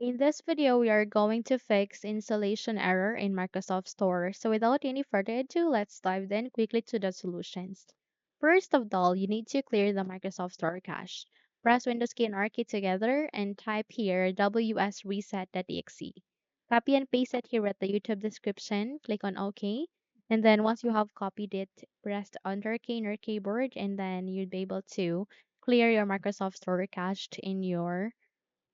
In this video, we are going to fix installation error in Microsoft Store. So without any further ado, let's dive then quickly to the solutions. First of all, you need to clear the Microsoft Store cache. Press Windows key and R key together and type here wsreset.exe. Copy and paste it here at the YouTube description. Click on OK. And then once you have copied it, press the Enter key in your keyboard and then you'd be able to clear your Microsoft Store cache in your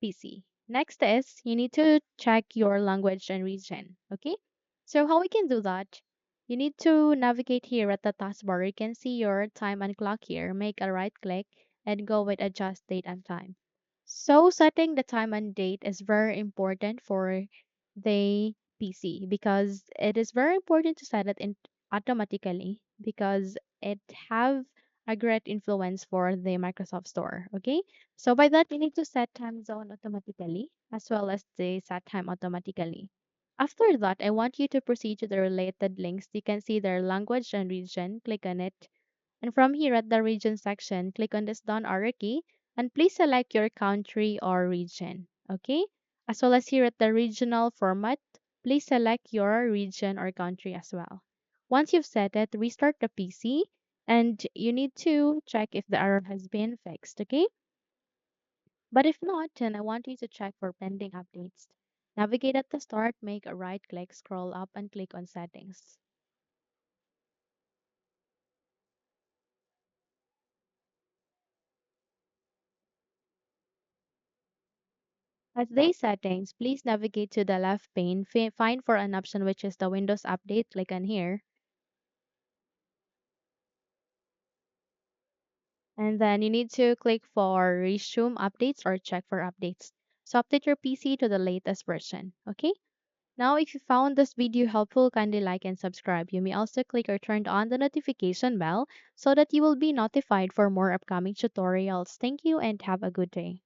PC. Next is you need to check your language and region. Okay. So how we can do that? You need to navigate here at the taskbar. You can see your time and clock here. Make a right click and go with adjust date and time. So setting the time and date is very important for the PC because it is very important to set it in automatically because it have a great influence for the Microsoft Store. Okay, so by that you need to set time zone automatically as well as the set time automatically. After that, I want you to proceed to the related links. You can see their language and region. Click on it and from here at the region section, click on this down arrow key and please select your country or region. Okay? As well as here at the regional format, please select your region or country as well. Once you've set it, restart the PC and you need to check if the error has been fixed. Okay? But if not, then I want you to check for pending updates. Navigate at the start, make a right click, scroll up and click on settings. As day settings, please navigate to the left pane, find for an option which is the Windows Update, click on here, and then you need to click for Resume Updates or check for updates. So update your PC to the latest version, okay? Now, if you found this video helpful, kindly like and subscribe. You may also click or turn on the notification bell so that you will be notified for more upcoming tutorials. Thank you and have a good day.